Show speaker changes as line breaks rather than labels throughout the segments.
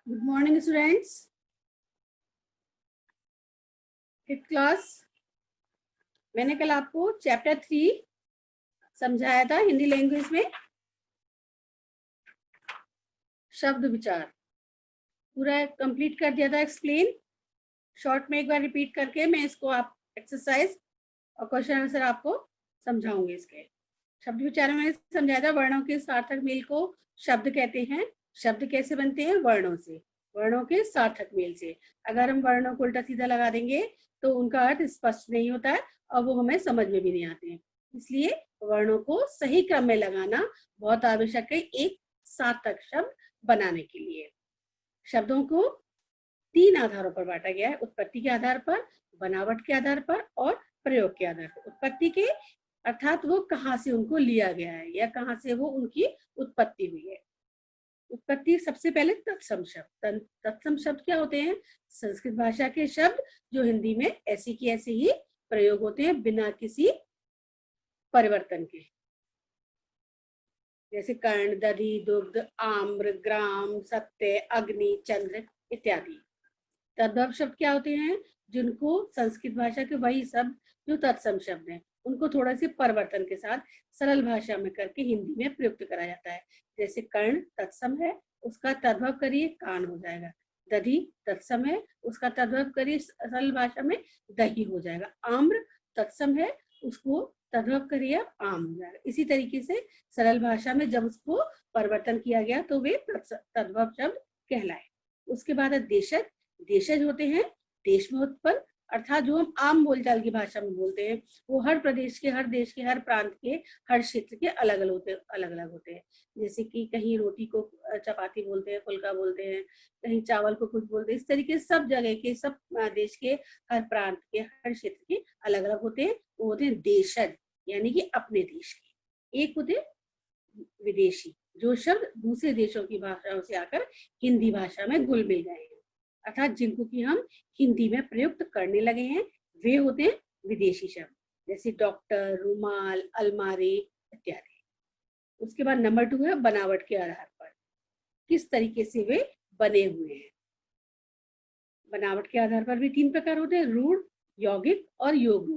Good morning students. Fifth class. मैंने कल आपको चैप्टर 3 समझाया था हिंदी लैंग्वेज में, शब्द विचार पूरा कंप्लीट कर दिया था एक्सप्लेन। शॉर्ट में एक बार रिपीट करके मैं इसको आप एक्सरसाइज और क्वेश्चन आंसर आपको समझाऊंगी। इसके शब्द विचार में मैंने समझाया था वर्णों के सार्थक मेल को शब्द कहते हैं। शब्द कैसे बनते हैं? वर्णों से, वर्णों के सार्थक मेल से। अगर हम वर्णों को उल्टा सीधा लगा देंगे तो उनका अर्थ स्पष्ट नहीं होता है और वो हमें समझ में भी नहीं आते हैं। इसलिए वर्णों को सही क्रम में लगाना बहुत आवश्यक है एक सार्थक शब्द बनाने के लिए। शब्दों को 3 आधारों पर बांटा गया है, उत्पत्ति के आधार पर, बनावट के आधार पर और प्रयोग के आधार पर। उत्पत्ति के अर्थात वो कहाँ से उनको लिया गया है या कहाँ से वो उनकी उत्पत्ति हुई है। उत्पत्ति सबसे पहले तत्सम शब्द। तत्सम शब्द क्या होते हैं? संस्कृत भाषा के शब्द जो हिंदी में ऐसे की ऐसे ही प्रयोग होते हैं बिना किसी परिवर्तन के, जैसे कर्ण, दधि, दुग्ध, आम्र, ग्राम, सत्य, अग्नि, चंद्र इत्यादि। तद्भव शब्द क्या होते हैं? जिनको संस्कृत भाषा के वही शब्द जो तत्सम शब्द हैं उनको थोड़ा से परिवर्तन के साथ सरल भाषा में करके हिंदी में प्रयुक्त करा जाता है। जैसे कर्ण तत्सम है, उसका तद्भव करिए कान हो जाएगा। दधि तत्सम है, उसका तद्भव करिए सरल भाषा में दही हो जाएगा। आम्र तत्सम है, उसको तद्भव करिए आम हो जाएगा। इसी तरीके से सरल भाषा में जब उसको परिवर्तन किया गया तो वे तद्भव शब्द कहलाए। उसके बाद है देशज। देशज होते हैं देश में उत्पन्न, अर्थात जो हम आम बोलचाल की भाषा में बोलते हैं वो हर प्रदेश के, हर देश के, हर प्रांत के, हर क्षेत्र के अलग अलग होते हैं। जैसे कि कहीं रोटी को चपाती बोलते हैं, फुल्का बोलते हैं, कहीं चावल को कुछ बोलते हैं। इस तरीके से सब जगह के, सब देश के, हर प्रांत के, हर क्षेत्र के अलग अलग होते हैं। वो होते हैं देशज, यानी कि अपने देश के। एक होते विदेशी, जो शब्द दूसरे देशों की भाषाओं से आकर हिंदी भाषा में घुल मिल गए हैं, अर्थात जिनको कि हम हिंदी में प्रयुक्त करने लगे हैं, वे होते हैं विदेशी शब्द, जैसे डॉक्टर, रुमाल, अलमारी इत्यादि। उसके बाद नंबर 2 है बनावट के आधार पर, किस तरीके से वे बने हुए हैं। बनावट के आधार पर भी 3 प्रकार होते हैं, रूढ़, यौगिक और योग।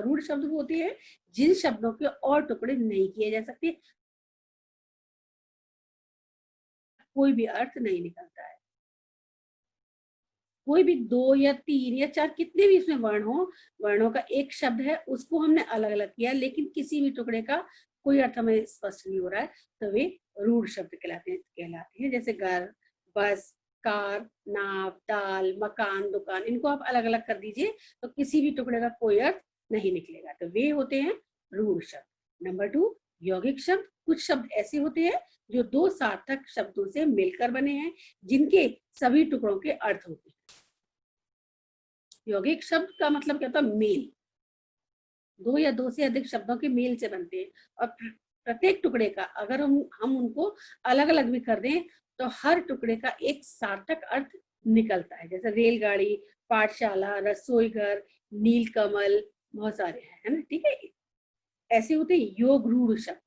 रूढ़ शब्द होते हैं जिन शब्दों के और टुकड़े नहीं किए जा सकते, कोई भी अर्थ नहीं निकलता है। कोई भी 2 या 3 या 4 कितने भी इसमें वर्ण हो, वर्णों का एक शब्द है, उसको हमने अलग अलग किया लेकिन किसी भी टुकड़े का कोई अर्थ हमें स्पष्ट नहीं हो रहा है, तो वे रूढ़ शब्द कहलाते हैं। जैसे घर, बस, कार, नाव, दाल, मकान, दुकान, इनको आप अलग अलग कर दीजिए तो किसी भी टुकड़े का कोई अर्थ नहीं निकलेगा, तो वे होते हैं रूढ़ शब्द। नंबर 2 यौगिक शब्द। कुछ शब्द ऐसे होते हैं जो 2 सार्थक शब्दों से मिलकर बने हैं, जिनके सभी टुकड़ों के अर्थ होते हैं। यौगिक शब्द का मतलब क्या होता है? मेल। 2 या 2 से अधिक शब्दों के मेल से बनते हैं और प्रत्येक टुकड़े का अगर हम उनको अलग अलग भी कर दें तो हर टुकड़े का एक सार्थक अर्थ निकलता है। जैसे रेलगाड़ी, पाठशाला, रसोई घर, नीलकमल, बहुत सारे हैं, है ना? ठीक है, ऐसे होते हैं योग रूढ़ शब्द।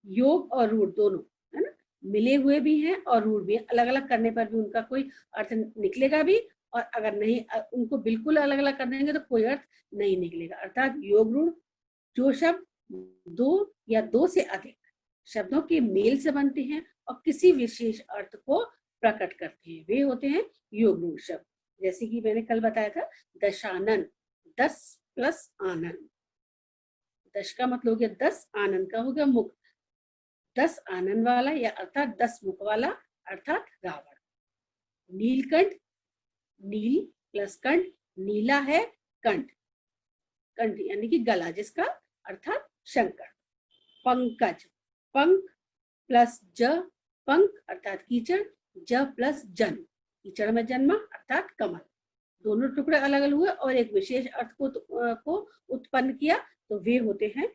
योग और रूढ़ दोनों, है ना, मिले हुए भी हैं और रूढ़ भी, अलग अलग करने पर भी उनका कोई अर्थ निकलेगा भी, और अगर नहीं उनको बिल्कुल अलग अलग कर देंगे तो कोई अर्थ नहीं निकलेगा। अर्थात योग रूढ़ जो शब्द 2 या 2 से अधिक शब्दों के मेल से बनते हैं और किसी विशेष अर्थ को प्रकट करते हैं, वे होते हैं योग रूढ़ शब्द। जैसे कि मैंने कल बताया था दशानन, 10 प्लस आनंद। दश का मतलब हो गया 10, आनंद का हो गया मुख। 10 आनंद वाला या अर्थात 10 मुख वाला अर्थात रावण। नीलकंठ, नील प्लस कंठ, नीला है कंठ, कंठ यानी कि गला जिसका, अर्थात शंकर। पंकज, पंख प्लस ज पंख अर्थात कीचड़, ज प्लस जन, कीचड़ में जन्मा अर्थात कमल। दोनों टुकड़े अलग अलग हुए और एक विशेष अर्थ को उत्पन्न किया, तो वे होते हैं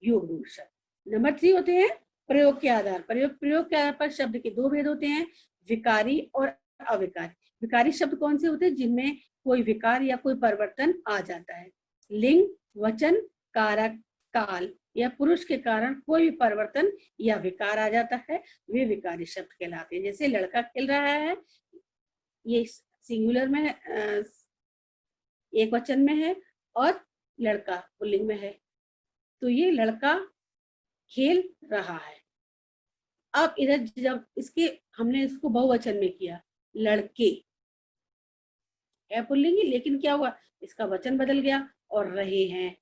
योग रूढ़ शब्द। नंबर 3 होते हैं प्रयोग के आधार। प्रयोग के आधार पर शब्द के दो भेद होते हैं, विकारी और अविकारी। विकारी शब्द कौन से होते हैं? जिनमें कोई विकार या कोई परिवर्तन आ जाता है। लिंग, वचन, कारक, काल या पुरुष के कारण कोई भी परिवर्तन या विकार आ जाता है, वे विकारी शब्द कहलाते हैं। जैसे लड़का खेल रहा है, ये सिंगुलर में है, एक वचन में है, और लड़का पुल्लिंग में है, तो ये लड़का खेल रहा है। अब इधर जब हमने इसको बहुवचन में किया, लड़के है पुल्लिंग, लेकिन क्या हुआ, इसका वचन बदल गया और रहे हैं,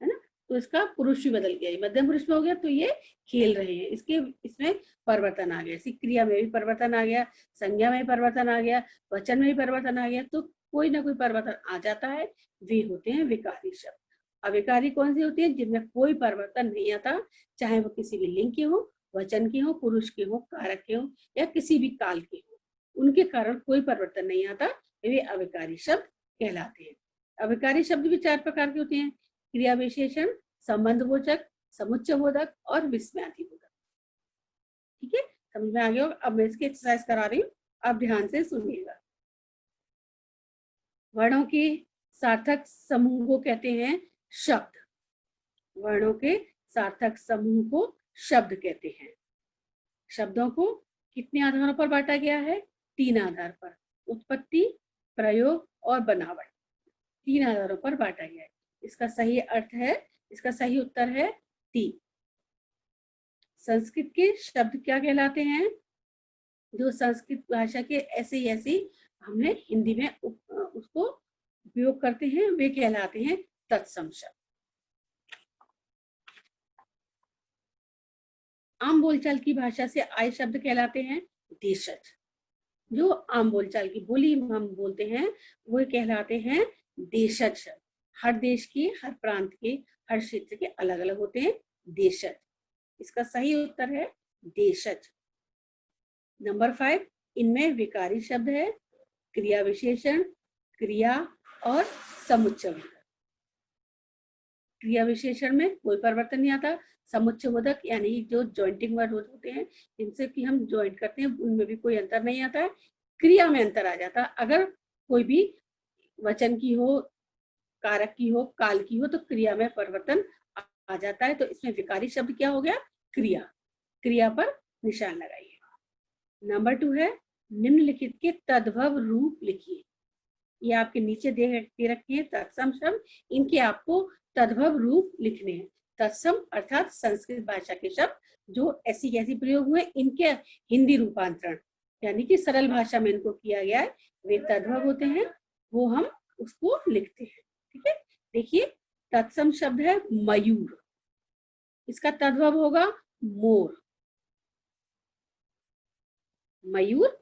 है ना, तो इसका पुरुष भी बदल गया, मध्यम पुरुष में हो गया, तो ये खेल रहे हैं। इसमें परिवर्तन आ गया, इसी क्रिया में भी परिवर्तन आ गया, संज्ञा में भी परिवर्तन आ गया, वचन में भी परिवर्तन आ गया, तो कोई ना कोई परिवर्तन आ जाता है, वे होते हैं विकारी शब्द। अविकारी कौन सी होती है? जिनमें कोई परिवर्तन नहीं आता, चाहे वो किसी भी लिंग के हो, वचन के हो, पुरुष के हो, कारक के हो या किसी भी काल के हो, उनके कारण कोई परिवर्तन नहीं आता, वे अविकारी शब्द कहलाते हैं। अविकारी शब्द भी 4 प्रकार के होते हैं, क्रिया विशेषण, संबंधबोधक, समुच्चयबोधक और विस्मयादिबोधक। ठीक है, समझ में आ गया? अब मैं इसकी एक्सरसाइज करा रही हूँ, आप ध्यान से सुनिएगा। वर्णों के सार्थक समूह को कहते हैं शब्द। वर्णों के सार्थक समूह को शब्द कहते हैं। शब्दों को कितने आधारों पर बांटा गया है? 3 आधार पर, उत्पत्ति, प्रयोग और बनावट, 3 आधारों पर बांटा गया है। इसका सही अर्थ है, इसका सही उत्तर है 3। संस्कृत के शब्द क्या कहलाते हैं? जो संस्कृत भाषा के ऐसे हमने हिंदी में उसको उपयोग करते हैं, वे कहलाते हैं तत्सम शब्द। आम बोलचाल की भाषा से आए शब्द कहलाते हैं देशज। जो आम बोलचाल की बोली हम बोलते हैं, वो कहलाते हैं देशज शब्द। हर देश के, हर प्रांत के, हर क्षेत्र के अलग अलग होते हैं देशज। इसका सही उत्तर है देशज। नंबर 5, इनमें विकारी शब्द है क्रिया विशेषण, क्रिया और समुच्चय। क्रिया विशेषण में कोई परिवर्तन नहीं आता, समुच्चयबोधक यानी जो जॉइंटिंग वर्ड होते हैं जिनसे कि हम ज्वाइंट करते हैं, उनमें भी कोई अंतर नहीं आता है। क्रिया में अंतर आ जाता है, अगर कोई भी वचन की हो, कारक की हो, काल की हो, तो क्रिया में परिवर्तन आ जाता है। तो इसमें विकारी शब्द क्या हो गया? क्रिया। क्रिया पर निशान लगाइए। नंबर 2 है निम्नलिखित के तद्भव रूप लिखिए। ये आपके नीचे दे रखे हैं तत्सम शब्द, इनके आपको तद्भव रूप लिखने हैं। तत्सम अर्थात संस्कृत भाषा के शब्द जो ऐसी प्रयोग हुए, इनके हिंदी रूपांतरण यानी कि सरल भाषा में इनको किया गया है, वे तद्भव होते हैं, वो हम उसको लिखते हैं। ठीक है, देखिए तत्सम शब्द है मयूर, इसका तद्भव होगा मोर। मयूर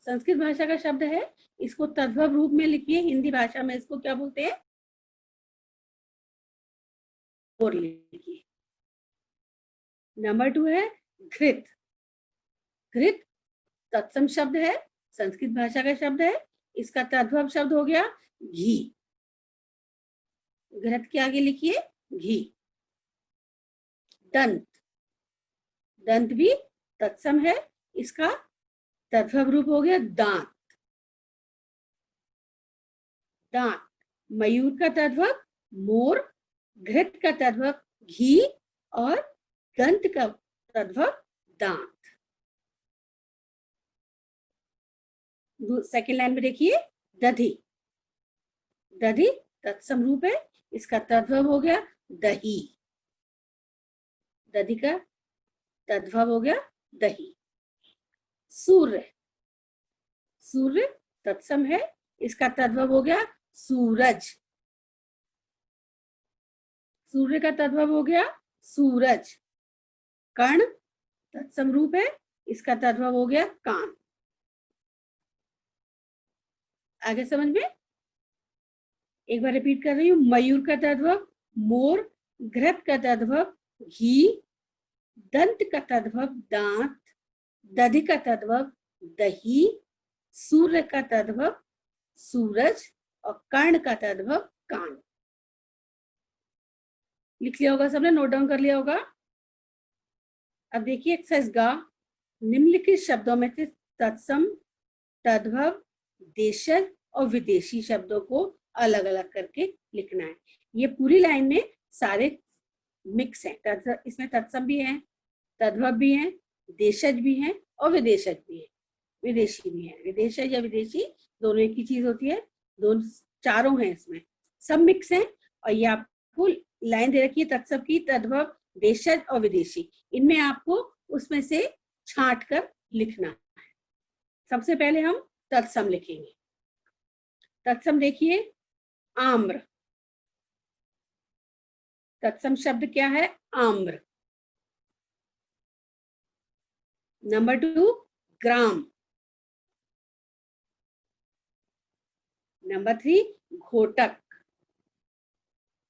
संस्कृत भाषा का शब्द है, इसको तद्भव रूप में लिखिए, हिंदी भाषा में इसको क्या बोलते हैं? मोर लिखिए। नंबर 2 है घृत। घृत तत्सम शब्द है, संस्कृत भाषा का शब्द है, इसका तद्भव शब्द हो गया घी। घृत के आगे लिखिए घी। दंत, दंत भी तत्सम है, इसका तद्भव रूप हो गया दांत। दांत, मयूर का तद्भव मोर, घृत का तद्भव घी और दंत का तद्भव दांत। सेकेंड लाइन में देखिए दधि। दधि तत्सम रूप है, इसका तद्भव हो गया दही। दधि का तद्भव हो गया दही। सूर्य, सूर्य तत्सम है, इसका तद्भव हो गया सूरज। सूर्य का तद्भव हो गया सूरज। कर्ण तत्सम रूप है, इसका तद्भव हो गया कान। आगे समझ में? एक बार रिपीट कर रही हूं, मयूर का तद्भव मोर, घृत का तद्भव घी, दंत का तद्भव दांत, दधि का तद्भव दही, सूर्य का तद्भव सूरज और कर्ण का तद्भव कान। लिख लिया होगा सबने, नोट डाउन कर लिया होगा। अब देखिए एक्सरसाइज गा, निम्नलिखित शब्दों में से तत्सम, तद्भव, देशज और विदेशी शब्दों को अलग अलग करके लिखना है। ये पूरी लाइन में सारे मिक्स हैं, इसमें तत्सम भी है, तद्भव भी है, देशज भी है और विदेशज भी है, विदेशी भी है। विदेशज या विदेशी दोनों एक ही चीज होती है, दोनों चारों हैं इसमें, सब मिक्स हैं। और ये आपको लाइन दे रखी है तत्सम की, तद्भव, देशज और विदेशी, इनमें आपको उसमें से छांट कर लिखना है। सबसे पहले हम तत्सम लिखेंगे। तत्सम देखिए, आम्र, तत्सम शब्द क्या है? आम्र। नंबर 2 ग्राम। नंबर 3 घोटक।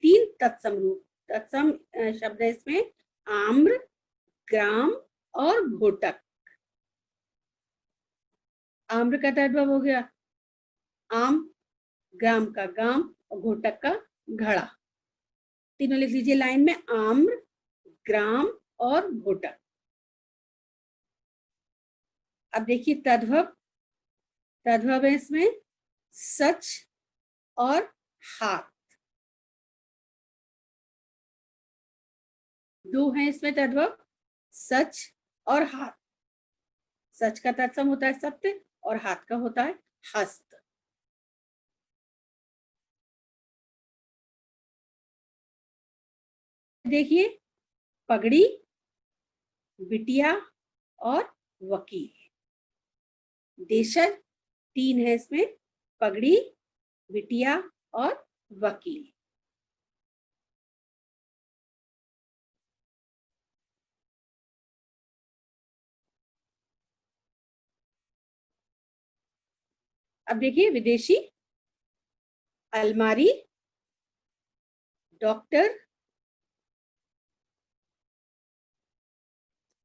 3 तत्सम रूप, तत्सम शब्द है इसमें, आम्र, ग्राम और घोटक। आम्र का तद्भव हो गया आम, ग्राम का गाम और घोटक का घड़ा। तीनों लिख लीजिए लाइन में, आम्र, ग्राम और घोटक। अब देखिए तद्भव, तद्भव है इसमें सच और हाथ, 2 है इसमें तद्भव, सच और हाथ। सच का तत्सम होता है सत्य और हाथ का होता है हस्त। देखिए पगड़ी, बिटिया और वकील। देशज 3 है इसमें, पगड़ी, बिटिया और वकील। अब देखिए विदेशी, अलमारी, डॉक्टर,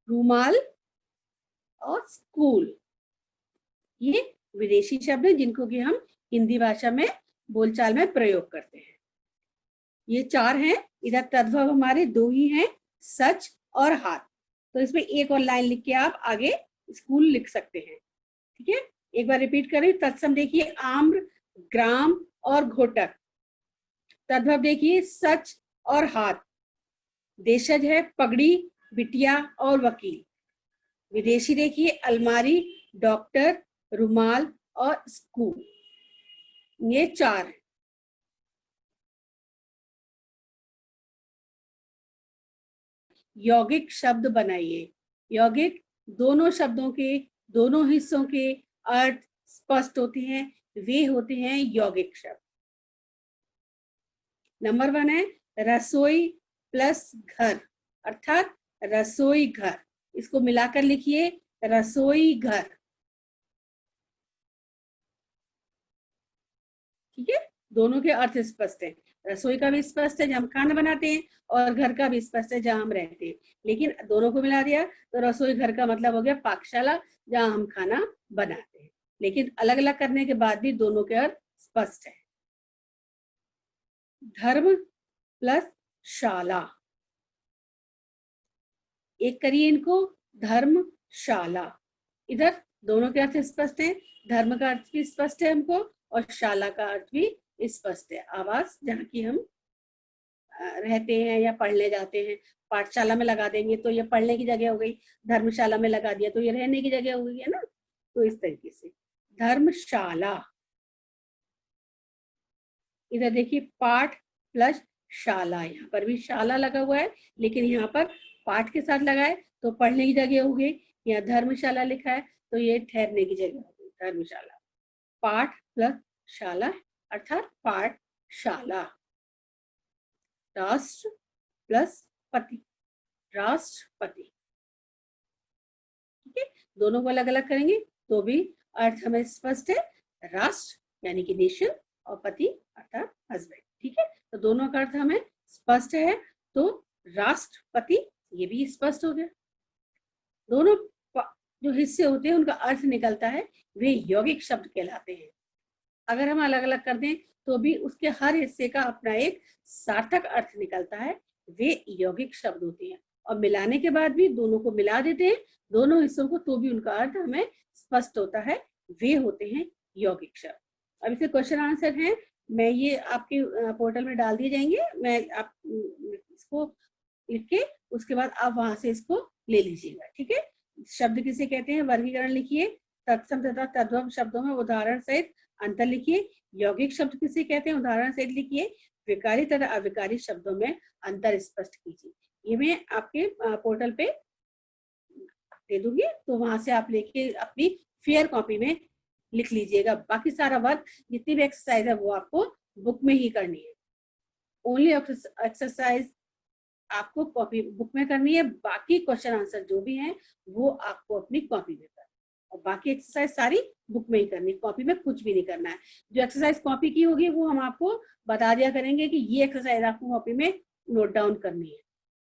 रूमाल और स्कूल। ये विदेशी शब्द हैं जिनको कि हम हिंदी भाषा में बोलचाल में प्रयोग करते हैं। ये 4 हैं। इधर तद्भव हमारे 2 ही हैं, सच और हाथ। तो इसमें एक और लाइन लिख के आप आगे स्कूल लिख सकते हैं। ठीक है, एक बार रिपीट करें। तत्सम देखिए आम्र, ग्राम और घोटक। तद्भव देखिए सच और हाथ। देशज है पगड़ी, बिटिया और वकील। विदेशी देखिए अलमारी, डॉक्टर, रुमाल और स्कूल। ये 4 है। यौगिक शब्द बनाइए। यौगिक दोनों शब्दों के, दोनों हिस्सों के अर्थ स्पष्ट होते हैं, वे होते हैं यौगिक शब्द। नंबर 1 है रसोई प्लस घर, अर्थात रसोई घर। इसको मिलाकर लिखिए, रसोई घर। ठीक है, दोनों के अर्थ स्पष्ट है। रसोई का भी स्पष्ट है जहाँ हम खाना बनाते हैं, और घर का भी स्पष्ट है जहाँ हम रहते हैं। लेकिन दोनों को मिला दिया तो रसोई घर का मतलब हो गया पाकशाला, जहाँ हम खाना बनाते हैं। लेकिन अलग अलग करने के बाद भी दोनों के अर्थ स्पष्ट है। धर्म प्लस शाला, एक करिए इनको, धर्मशाला। इधर दोनों के अर्थ स्पष्ट है, धर्म का अर्थ भी स्पष्ट है हमको और शाला का अर्थ भी स्पष्ट है, आवास जहाँ की हम रहते हैं या पढ़ने जाते हैं। पाठशाला में लगा देंगे तो ये पढ़ने की जगह हो गई, धर्मशाला में लगा दिया तो ये रहने की जगह हो गई है ना। तो इस तरीके से धर्मशाला। इधर देखिए पाठ प्लस शाला, यहाँ पर भी शाला लगा हुआ है लेकिन यहाँ पर पाठ के साथ लगा है तो पढ़ने की जगह हो गई। यहाँ धर्मशाला लिखा है तो ये ठहरने की जगह हो गई, धर्मशाला। पाठ प्लस शाला अर्थात पाठशाला। राष्ट्र प्लस पति, राष्ट्रपति। ठीक है, दोनों को अलग अलग करेंगे तो भी अर्थ हमें स्पष्ट है। राष्ट्र यानी कि नेशन और पति अर्थात हस्बैंड। ठीक है, तो दोनों का अर्थ हमें स्पष्ट है। तो राष्ट्रपति ये भी स्पष्ट हो गया। दोनों जो हिस्से होते हैं उनका अर्थ निकलता है, वे यौगिक शब्द कहलाते हैं। अगर हम अलग अलग कर दें तो भी उसके हर हिस्से का अपना एक सार्थक अर्थ निकलता है, वे यौगिक शब्द होते हैं। और मिलाने के बाद भी दोनों को मिला देते हैं, दोनों हिस्सों को, तो भी उनका अर्थ हमें स्पष्ट होता है, वे होते हैं यौगिक शब्द। अब इसके क्वेश्चन आंसर हैं, मैं ये आपके पोर्टल में डाल दिए जाएंगे, मैं आप इसको लिख के उसके बाद आप वहां से इसको ले लीजिएगा, ठीक है। शब्द किसे कहते हैं, वर्गीकरण लिखिए, तत्सम तथा तद्भव शब्दों में उदाहरण सहित अंतर लिखिए। यौगिक शब्द किसे कहते हैं, उदाहरण सहित लिखिए। विकारी तथा अविकारी शब्दों में अंतर स्पष्ट कीजिए। ये मैं आपके पोर्टल पे दे दूंगी, तो वहां से आप लेके अपनी फेयर कॉपी में लिख लीजिएगा। बाकी सारा वर्क, जितनी भी एक्सरसाइज है वो आपको बुक में ही करनी है। ओनली एक्सरसाइज आपको कॉपी बुक में करनी है, बाकी क्वेश्चन आंसर जो भी हैं वो आपको अपनी कॉपी में करना है, और बाकी एक्सरसाइज सारी बुक में ही करनी है, कॉपी में कुछ भी नहीं करना है। जो एक्सरसाइज कॉपी की होगी वो हम आपको बता दिया करेंगे कि ये एक्सरसाइज आपको कॉपी में नोट डाउन करनी है।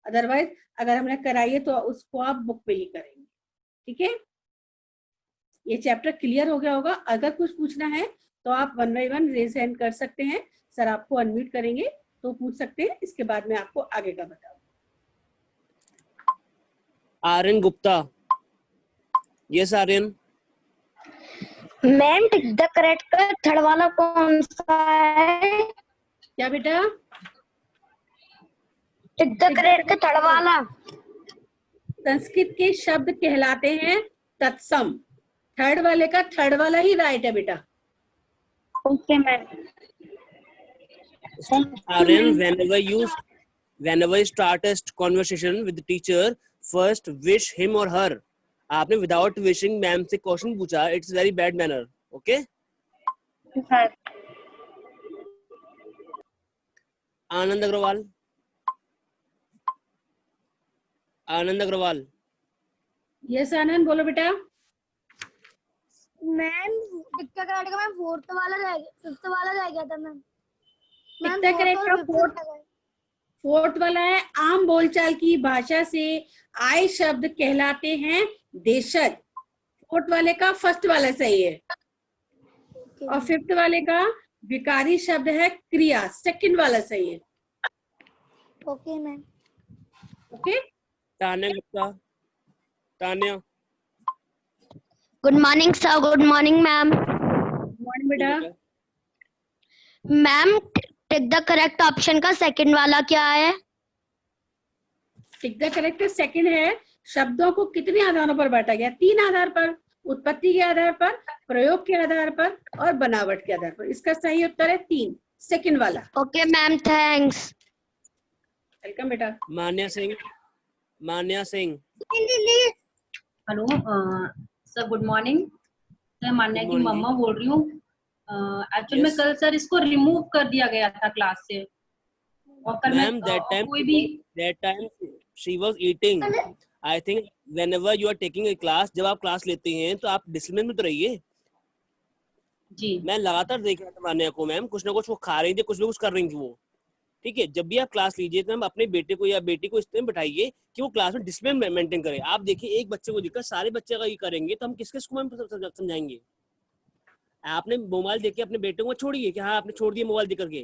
अदरवाइज अगर हमने कराई है तो उसको आप बुक में ही करेंगे, ठीक है। ये चैप्टर क्लियर हो गया होगा। अगर कुछ पूछना है तो आप 1 बाय 1 रेज हैंड कर सकते हैं, सर आपको अनम्यूट करेंगे तो पूछ सकते हैं, इसके बाद में आपको आगे का बताऊं।
Aryan Gupta. Yes Aryan.
Ma'am tick the correct third वाला कौन सा है?
क्या बेटा?
टिक द करेक्ट थर्ड वाला
संस्कृत के शब्द कहलाते हैं तत्सम। थर्ड वाले का थर्ड वाला ही राइट है बेटा।
Okay ma'am.
Aryan, whenever you start a conversation with the teacher, first wish him or her. आपने without wishing मैम से क्वेश्चन पूछा, it's very bad manner. Okay? Anand Agarwal. Anand Agarwal.
Yes Anand, बोलो बेटा।
मैम टिक द करेक्ट का ma'am fourth वाला रह गया, fifth वाला रह गया था मैम।
फोर्थ वाला है, आम बोलचाल की भाषा से आए शब्द कहलाते हैं देशज। फोर्थ वाले का फर्स्ट वाला सही है। और फिफ्थ वाले का विकारी शब्द है क्रिया, सेकंड वाला सही है।
Okay ma'am.
Okay.
Tanya Gupta. Tanya.
Good morning sir. Good morning ma'am.
Good morning बेटा।
Ma'am tick the correct option का सेकंड वाला क्या है?
टिक द करेक्ट सेकंड है, शब्दों को कितने आधारों पर बांटा गया? 3 आधार पर, उत्पत्ति के आधार पर, प्रयोग के आधार पर और बनावट के आधार पर। इसका सही उत्तर है 3, सेकंड वाला।
Okay ma'am, thanks.
वेलकम बेटा।
Manya Singh. Manya Singh.
Hello sir, good morning. मैं मान्या की मम्मा बोल रही हूँ। एक्चुअल में कल सर इसको रिमूव कर दिया गया था क्लास से, और कल
ma'am that time she was eating. I think whenever you are taking a class, जब आप क्लास लेते हैं तो आप डिसिप्लिन में तो रहिए
जी।
मैं लगातार देख रहा था मान्या को, मैम कुछ ना कुछ वो खा रही थी, कुछ ना कुछ कर रही थी वो, ठीक है। जब भी आप क्लास लीजिए तो मैम अपने बेटे को या बेटी को इस तरह बैठाइए कि वो क्लास में डिसिप्लिन मेंटेन करे। आप देखिए एक बच्चे को दिक्कत सारे बच्चे का ये करेंगे तो हम किसके मैम समझाएंगे। आपने मोबाइल देख के अपने बेटे को छोड़िए कि हाँ आपने छोड़ दिया मोबाइल देख करके,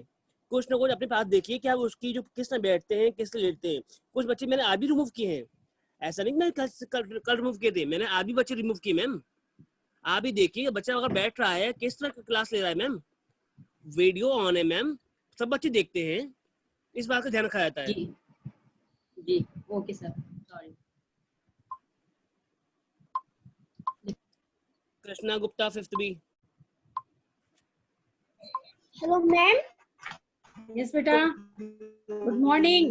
कुछ ना कुछ अपने पास देखिए कि आप उसकी जो किस तरह बैठते हैं किस तरह लेटते हैं। कुछ बच्चे मैंने आज भी रिमूव किए हैं, ऐसा नहीं मैंने कल रिमूव किए थे, मैंने आज भी बच्चे रिमूव किए मैम। आप भी देखिए बच्चा अगर बैठ रहा है किस तरह क्लास ले रहा है मैम, वीडियो ऑन है मैम, सब बच्चे देखते हैं, इस बात का ध्यान रखा जाता है।
जी okay sir, sorry.
Krishna Gupta 5th B.
Hello ma'am.
Yes बेटा, गुड मॉर्निंग।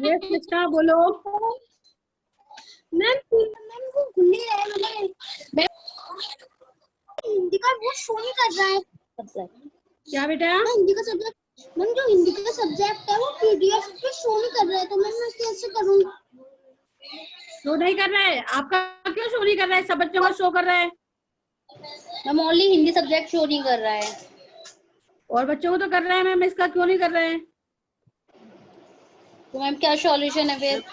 यस कृष्णा बोलो।
मैम वो भूल ही रहा है, मैम हिंदी का वो शो नहीं कर रहा है।
क्या बेटा?
हिंदी का सब्जेक्ट मैम, जो हिंदी का सब्जेक्ट है वो पीडीएफ पे शो नहीं कर रहा है, तो मैम मैं कैसे करूँ?
शो नहीं कर रहा है? आपका क्यों शो नहीं कर रहा है? सब बच्चों का शो कर रहा है।
Ma'am only Hindi subject show नहीं कर रहा है।
और बच्चों को तो कर रहे हैं मैम, इसका क्यों नहीं कर रहे हैं?
तो मैम क्या सॉल्यूशन है फिर?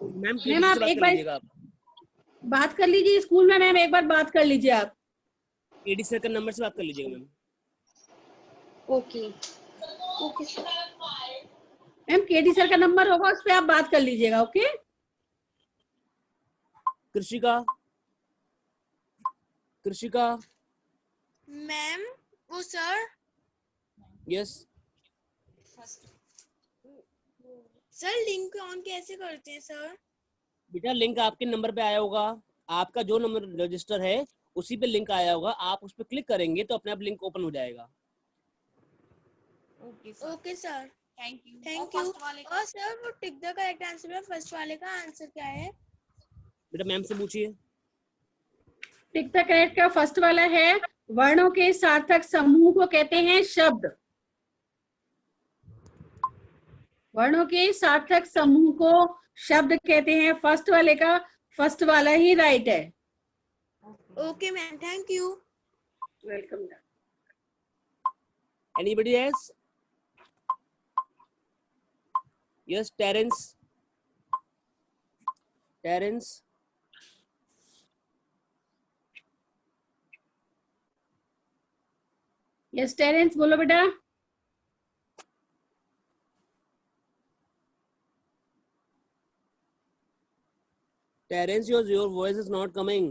मैम
मैम
से
आप
बात
एक
कर
बार
लीजिएगा आप।
बात कर लीजिए स्कूल में, मैम एक बार बात कर लीजिए आप।
केडी सर का नंबर से बात कर लीजिएगा ma'am.
Okay okay sir.
Ma'am KD sir का नंबर होगा, उस पर आप बात कर लीजिएगा। ओके
कृषिका, कृषिका।
मैम वो sir
yes
sir link on कैसे करते हैं सर?
बेटा, लिंक आपके नंबर पे आया होगा, आपका जो नंबर रजिस्टर है उसी पे लिंक आया होगा, आप उस पर क्लिक करेंगे तो अपने आप लिंक ओपन हो जाएगा।
Okay sir, thank you. और सर वो टिक द करेक्ट आंसर में फर्स्ट वाले का आंसर क्या है?
बेटा मैम से पूछिए।
टिक द करेक्ट का फर्स्ट वाला है, वर्णों के सार्थक समूह को कहते हैं शब्द। वर्णों के सार्थक समूह को शब्द कहते हैं। फर्स्ट वाले का फर्स्ट वाला ही राइट है।
Okay ma'am, thank you.
Welcome.
Anybody else? Yes Terence, Terence.
Yes Terence, बोलो बेटा।
Terence, your voice is not coming.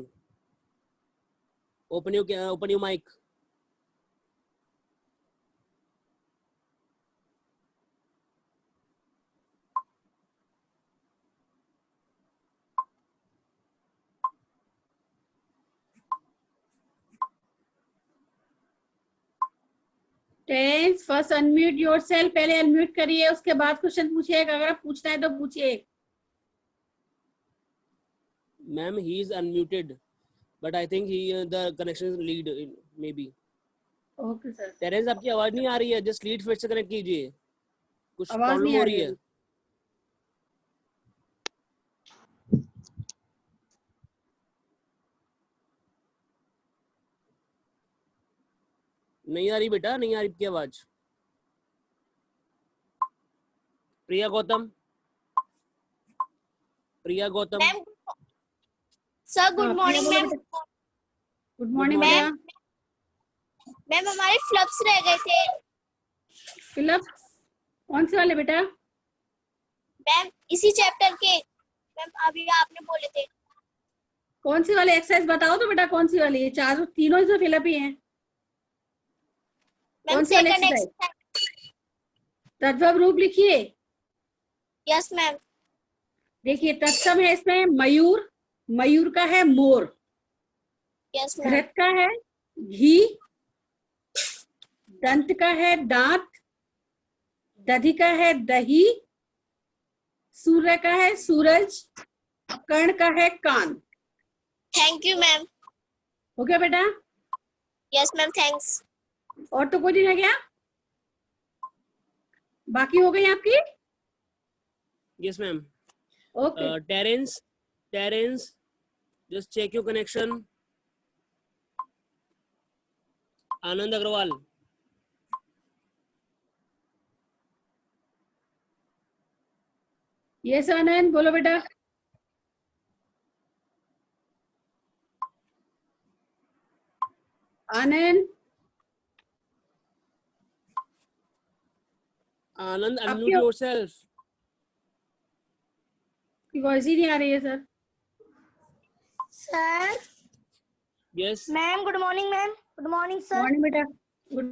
Open your mic.
Terence first unmute yourself, पहले अनम्यूट करिए, उसके बाद क्वेश्चन पूछिएगा। अगर आप पूछना है तो पूछिए।
Ma'am, he is unmuted, but I think the connection is lead maybe.
Okay sir.
Terence, आपकी आवाज नहीं आ रही है, जस्ट लीड फिर से कनेक्ट कीजिए, कुछ
आवाज
प्रॉब्लम
नहीं
हो
आ
रही है। नहीं आ रही बेटा, नहीं आ रही आपकी आवाज। Priya Gautam, Priya Gautam.
Ma'am sir good morning ma'am.
Good morning बेटा।
मैम हमारे फ्लप्स रह गए थे।
फिलअप्स कौन से वाले बेटा?
मैम इसी चैप्टर के, मैम अभी आपने बोले थे।
कौन सी वाली एक्सरसाइज बताओ तो बेटा, कौन सी वाली? ये चारों तीनों ही फिलअप ही हैं।
मैम
कौन सी वाली
सेकंड
एक्सरसाइज?
एक्सरसाइज।
तद्भव रूप लिखिए।
Yes ma'am.
देखिए तत्सम है इसमें मयूर, मयूर का है मोर,
यस मैम।
घृत का है घी, दंत का है दांत, दधि का है दही, सूर्य का है सूरज, कर्ण का है कान।
Thank you ma'am.
हो गया बेटा?
Yes ma'am, thanks.
और तो कोई नहीं रह गया? बाकी हो गई आपकी?
Yes ma'am.
Okay.
Terence, just check your connection. Anand Agarwal.
Yes Anand, बोलो बेटा। आनंद,
आनंद,
आपकी
unmute yourself.
वॉइस ही नहीं आ रही है sir.
Sir
Yes.
Ma'am good morning ma'am. Good morning sir.
Morning बेटा। गुड।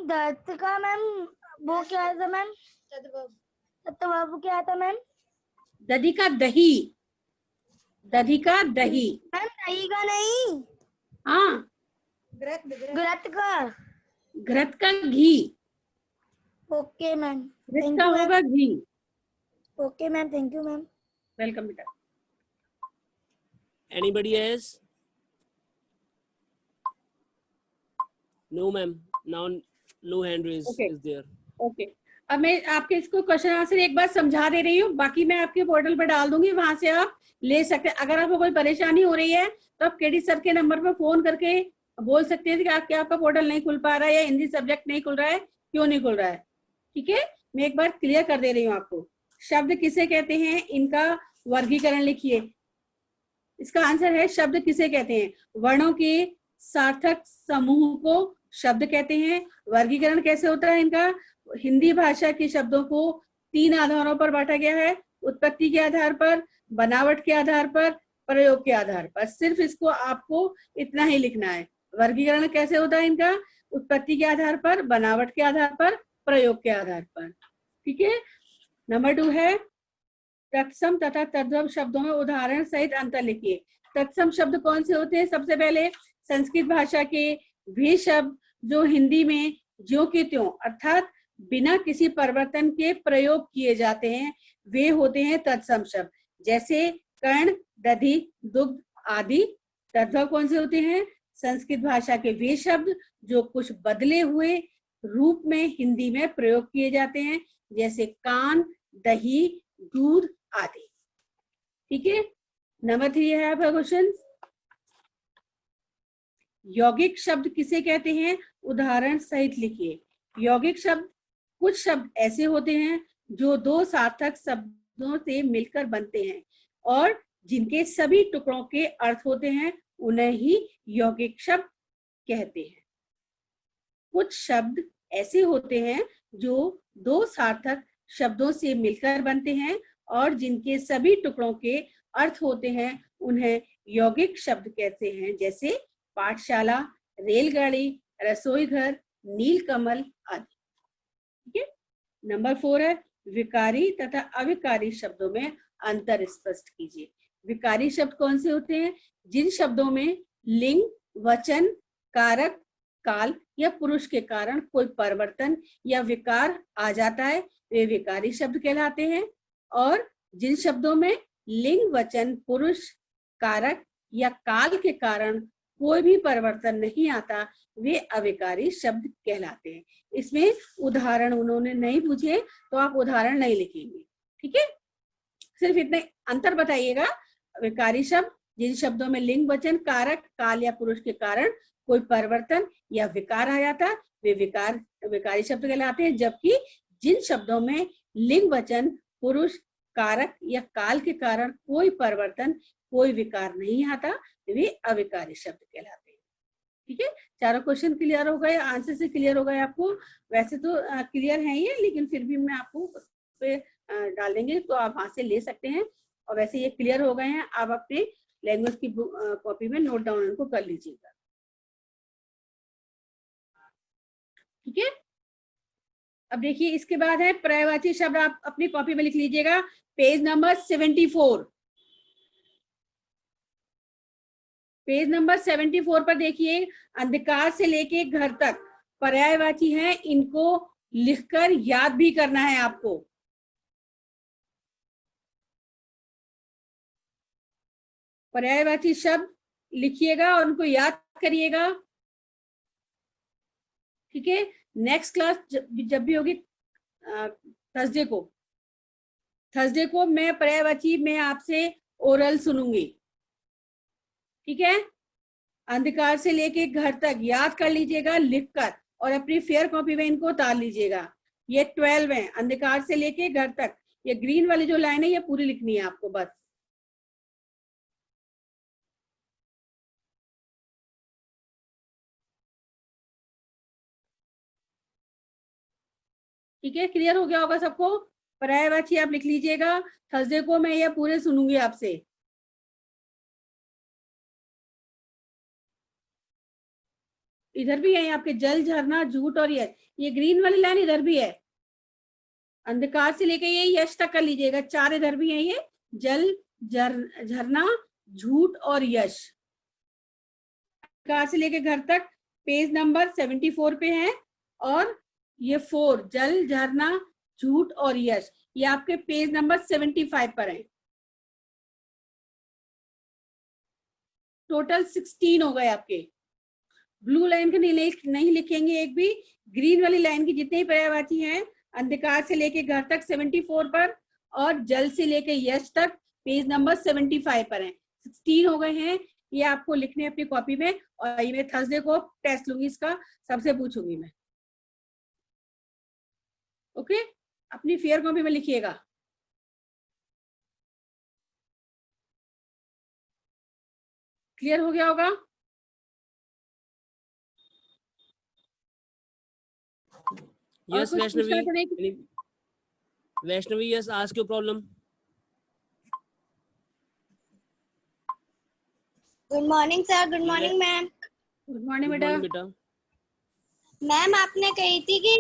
दत्त का मैम वो क्या था मैम? तत्व क्या था मैम?
दधि का दही, दधि का दही।
मैम दही का नहीं,
हाँ,
घृत का।
घृत का घी।
ओके मैम,
घृत
थैंक
का
यू मैम।
होगा घी।
Okay ma'am, thank you ma'am.
Welcome बेटा।
Anybody else? No ma'am, now no hand raise
Okay.
is there.
Okay, अब मैं आपके इसको क्वेश्चन आंसर एक बार समझा दे रही हूँ, बाकी मैं आपके पोर्टल पर डाल दूंगी, वहां से आप ले सकते हैं। अगर आपको कोई परेशानी हो रही है तो आप केडी सर के नंबर पर फोन करके बोल सकते हैं कि आपका पोर्टल नहीं खुल पा रहा है या हिंदी सब्जेक्ट नहीं खुल रहा है, क्यों नहीं खुल रहा है। ठीक है, मैं एक बार क्लियर कर दे रही हूँ आपको। शब्द किसे कहते हैं, इनका वर्गीकरण लिखिए। इसका आंसर है शब्द किसे कहते हैं, वर्णों के सार्थक समूह को शब्द कहते हैं। वर्गीकरण कैसे होता है इनका, हिंदी भाषा के शब्दों को 3 आधारों पर बांटा गया है, उत्पत्ति के आधार पर, बनावट के आधार पर, प्रयोग के आधार पर। सिर्फ इसको आपको इतना ही लिखना है। वर्गीकरण कैसे होता है इनका, उत्पत्ति के आधार पर, बनावट के आधार पर, प्रयोग के आधार पर। ठीक है। नंबर 2 है तत्सम तथा तद्भव शब्दों में उदाहरण सहित अंतर लिखिए। तत्सम शब्द कौन से होते हैं, सबसे पहले संस्कृत भाषा के वे शब्द जो हिंदी में ज्यों के त्यों अर्थात बिना किसी परिवर्तन के प्रयोग किए जाते हैं, वे होते हैं तत्सम शब्द, जैसे कर्ण, दधि, दुग्ध आदि। तद्भव कौन से होते हैं, संस्कृत भाषा के वे शब्द जो कुछ बदले हुए रूप में हिंदी में प्रयोग किए जाते हैं, जैसे कान, दही, दूध आदि। ठीक है। नंबर 3 है आपका क्वेश्चन, यौगिक शब्द किसे कहते हैं, उदाहरण सहित लिखिए। यौगिक शब्द कुछ शब्द ऐसे होते हैं जो 2 सार्थक शब्दों से मिलकर बनते हैं और जिनके सभी टुकड़ों के अर्थ होते हैं, उन्हें ही यौगिक शब्द कहते हैं। कुछ शब्द ऐसे होते हैं जो 2 सार्थक शब्दों से मिलकर बनते हैं और जिनके सभी टुकड़ों के अर्थ होते हैं, उन्हें यौगिक शब्द कहते हैं, जैसे पाठशाला, रेलगाड़ी, रसोई घर, नीलकमल आदि। ठीक है। नंबर 4 है विकारी तथा अविकारी शब्दों में अंतर स्पष्ट कीजिए। विकारी शब्द कौन से होते हैं, जिन शब्दों में लिंग, वचन, कारक, काल या पुरुष के कारण कोई परिवर्तन या विकार आ जाता है, वे विकारी शब्द कहलाते हैं। और जिन शब्दों में लिंग, वचन, पुरुष, कारक या काल के कारण कोई भी परिवर्तन नहीं आता, वे अविकारी शब्द कहलाते हैं। इसमें उदाहरण उन्होंने नहीं पूछे तो आप उदाहरण नहीं लिखेंगे। ठीक है, सिर्फ इतने अंतर बताइएगा। विकारी शब्द जिन शब्दों में लिंग, वचन, कारक, काल या पुरुष के कारण कोई परिवर्तन या विकार आ जाता, वे विकारी शब्द कहलाते हैं। जबकि जिन शब्दों में लिंग, वचन, पुरुष, कारक या काल के कारण कोई परिवर्तन, कोई विकार नहीं आता, वे अविकारी शब्द कहलाते हैं। ठीक है, चारों क्वेश्चन क्लियर हो गए, आंसर से क्लियर हो गए आपको। वैसे तो क्लियर है ये, लेकिन फिर भी मैं आपको उस पे डाल देंगे तो आप वहां से ले सकते हैं। और वैसे ये क्लियर हो गए हैं, आप अपने लैंग्वेज की कॉपी में नोट डाउन इनको कर लीजिएगा। ठीक है। अब देखिए इसके बाद है पर्यायवाची शब्द, आप अपनी कॉपी में लिख लीजिएगा, पेज नंबर 74। पेज नंबर 74 पर देखिए, अंधकार से लेके घर तक पर्यायवाची है, इनको लिखकर याद भी करना है आपको। पर्यायवाची शब्द लिखिएगा और उनको याद करिएगा। ठीक है, नेक्स्ट क्लास जब भी होगी थर्सडे को मैं पर्यायवाची में आपसे ओरल सुनूंगी। ठीक है, अंधकार से लेके घर तक याद कर लीजिएगा लिखकर और अपनी फेयर कॉपी में इनको उतार लीजिएगा। ये 12 है, अंधकार से लेके घर तक। ये ग्रीन वाली जो लाइन है ये पूरी लिखनी है आपको बस। ठीक है, क्लियर हो गया होगा सबको। पर्यायवाची आप लिख लीजिएगा, थर्सडे को मैं ये पूरे सुनूंगी आपसे। इधर भी है आपके जल, झरना, झूठ और यश। ये ग्रीन वाली लाइन इधर भी है, अंधकार से लेके ये यश तक कर लीजिएगा। 4 इधर भी है, ये जल, झरना, झूठ और यश। अंधकार से लेके घर तक पेज नंबर 74 पे है, और ये 4 जल, झरना, झूठ और यश, ये आपके पेज नंबर 75 पर है। टोटल 16 हो गए आपके। ब्लू लाइन के नहीं लिखेंगे एक भी, ग्रीन वाली लाइन की जितने ही पर्यायवाची हैं अंधकार से लेके घर तक 74 पर, और जल से लेके यश तक पेज नंबर 75 पर है। 16 हो गए हैं, ये आपको लिखने हैं अपनी कॉपी में, और ये मैं थर्सडे को टेस्ट लूंगी, इसका सबसे पूछूंगी मैं। ओके, अपनी फेयर कॉपी में लिखिएगा। क्लियर हो गया होगा?
Yes,
और कुछ पूछना
Vaishnavi.
तो नहीं?
Vaishnavi, yes, ask your problem.
Good morning sir. Good
Le-
morning ma'am.
Good morning
Good
बेटा।
morning, beta.
मैम आपने कही थी कि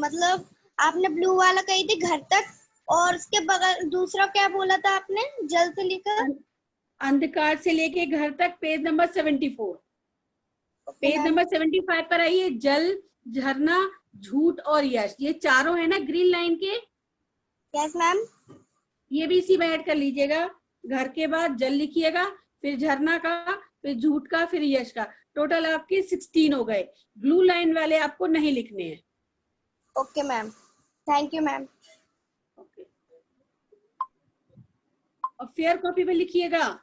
मतलब आपने ब्लू वाला कही थी घर तक, और उसके बगल दूसरा क्या बोला था आपने, जल से लेकर?
अंधकार से लेके घर तक पेज नंबर 74। पेज नंबर 75 पर आइए। जल, झरना, झूठ और यश, ये चारों है ना ग्रीन लाइन के।
Yes ma'am.
ये भी इसी में ऐड कर लीजिएगा। घर के बाद जल लिखिएगा, फिर झरना का, फिर झूठ का, फिर यश का। टोटल आपके 16 हो गए। ब्लू लाइन वाले आपको नहीं लिखने हैं।
Okay ma'am, thank you ma'am.
Okay, और फेयर कॉपी में लिखिएगा।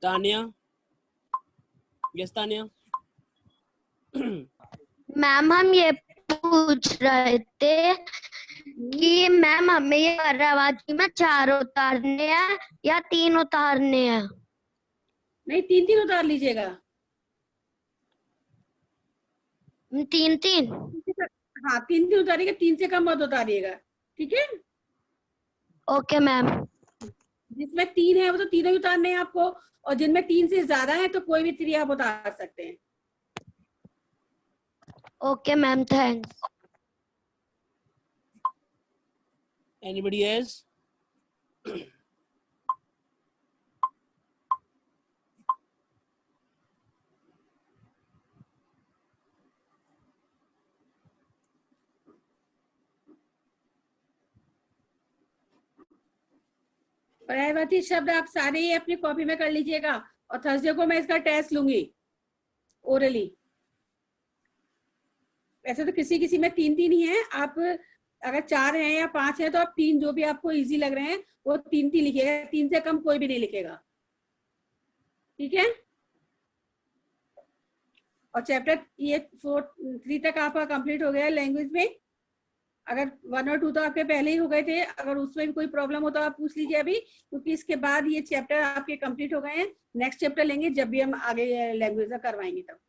Tanya. Yes, Tanya.
मैम हम ये पूछ रहे थे कि मैम हमें ये पर्यायवाची में 4 उतारने हैं या 3 उतारने हैं?
नहीं, 3 उतार लीजिएगा।
3
हाँ, 3 उतारिएगा, 3 से कम मत उतारिएगा, ठीक है?
Okay ma'am.
जिसमें 3 है वो तो तीनों ही उतारने हैं आपको, और जिनमें 3 से ज्यादा है तो कोई भी 3 आप उतार सकते हैं।
Okay ma'am, thanks.
Anybody else?
पर्यायवाची शब्द आप सारे ही अपनी कॉपी में कर लीजिएगा, और थर्सडे को मैं इसका टेस्ट लूंगी ओरली। वैसे तो किसी किसी में 3 ही है, आप अगर 4 हैं या 5 हैं तो आप 3 जो भी आपको इजी लग रहे हैं वो 3 लिखिएगा। 3 से कम कोई भी नहीं लिखेगा, ठीक है? और चैप्टर ये 3 तक आपका कंप्लीट हो गया लैंग्वेज में। अगर 1 और 2 तो आपके पहले ही हो गए थे, अगर उसमें भी कोई प्रॉब्लम हो तो आप पूछ लीजिए अभी, क्योंकि इसके बाद ये चैप्टर आपके कंप्लीट हो गए हैं। नेक्स्ट चैप्टर लेंगे जब भी हम आगे लैंग्वेज का करवाएंगे तब।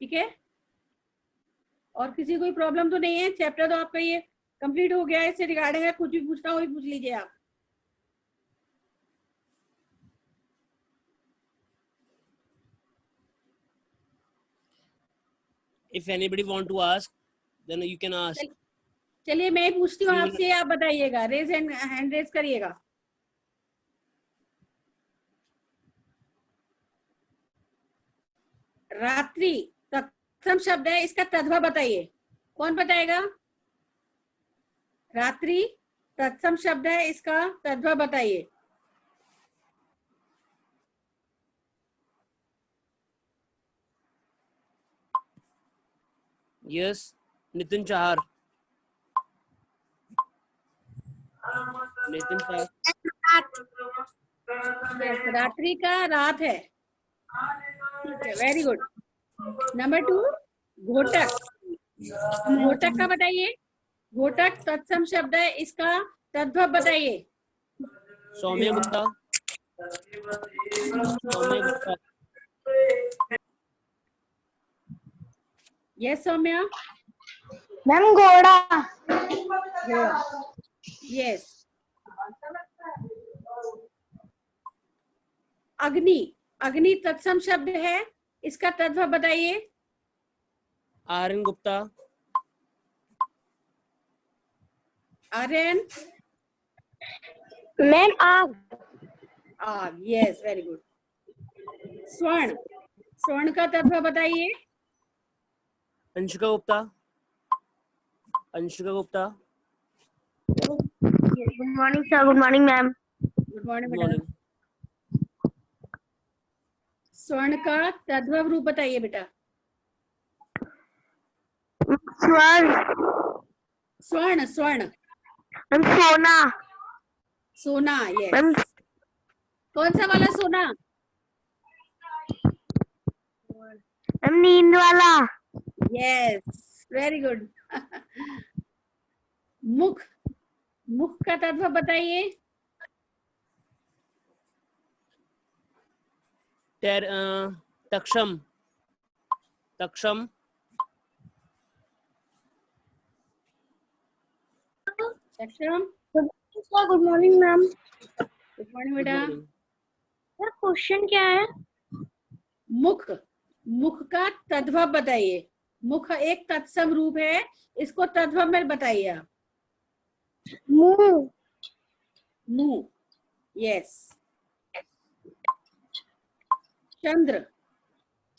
ठीक है, और किसी कोई प्रॉब्लम तो नहीं है? चैप्टर तो आपका ये कंप्लीट हो गया है। इससे रिगार्डिंग कुछ भी पूछना हो भी पूछ लीजिए आप।
If anybody want to ask, then you can ask.
चलिए मैं ही पूछती हूँ आपसे, आप बताइएगा। हैंड रेज करिएगा। रात्रि तत्सम शब्द है, इसका तद्भव बताइए। कौन बताएगा? रात्रि तत्सम शब्द है, इसका तद्भव बताइए।
Yes, Nitin Chahar. Nitin Chahar.
Yes, रात्रि का रात है। ठीक है, वेरी गुड। नंबर 2, घोटक। घोटक का बताइए। घोटक तत्सम शब्द है, इसका तद्भव बताइए।
Soumya Gupta. Soumya Gupta.
Yes Soumya.
Ma'am घोड़ा।
घोड़ा, यस। अग्नि, अग्नि तत्सम शब्द है, इसका तद्भव बताइए।
Aryan Gupta.
आर्यन।
मैम आग।
आग, यस, वेरी गुड। स्वर्ण, स्वर्ण का तत्व बताइए।
Anshika Gupta, Anshika Gupta.
Good morning sir, good morning ma'am.
Good morning
good
बेटा।
मॉर्निंग।
स्वर्ण का तद्भव रूप बताइए बेटा।
स्वर्ण,
स्वर्ण, स्वर्ण,
मैम सोना,
सोना,
मैम
यस। कौन सा वाला सोना?
मैम नींद वाला।
Yes, very good. मुख, मुख का तत्व बताइए।
तक्षम, तक्षम।
सक्षम,
good morning ma'am.
Good morning
good
बेटा।
मॉर्निंग।
सर क्वेश्चन क्या है?
मुख, मुख का तद्भव बताइए। मुख एक तत्सम रूप है, इसको तद्भव में बताइए आप।
मुंह,
मुंह, यस। चंद्र,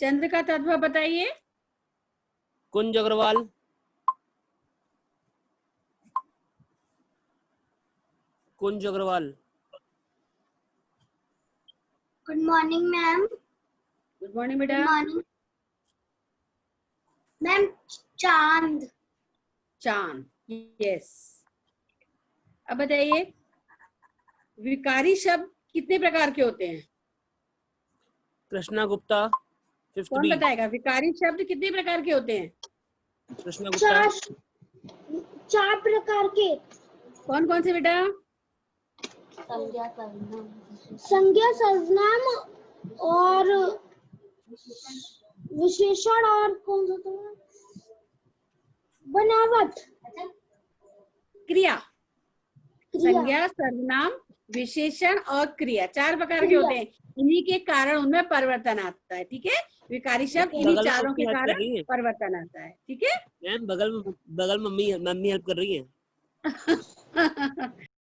चंद्र का तत्व बताइए।
Kunj Agarwal, Kunj Agarwal.
Good morning ma'am.
Good morning
good
बेटा।
Morning ma'am. चांद,
चांद, यस। अब बताइए, विकारी शब्द कितने प्रकार के होते हैं?
कृष्णा गुप्ता, फिफ्थ
कौन
बी।
बताएगा? विकारी शब्द कितने प्रकार के होते हैं?
कृष्णा गुप्ता।
चार प्रकार के।
कौन कौन से बेटा?
संज्ञा, सर्वनाम और विशेषण, और कौन सा था? बनावट,
क्रिया।
क्रिया।
संज्ञा, सर्वनाम, विशेषण और क्रिया, चार प्रकार के होते हैं। इन्हीं के कारण उनमें परिवर्तन आता है, ठीक है। विकारी शब्द इन्हीं
बगल में
चारों के
मम्मी हेल्प कर
कारण
रही है
परिवर्तन आता है, ठीक है।
मैम, बगल में मम्मी मम्मी हेल्प कर रही है।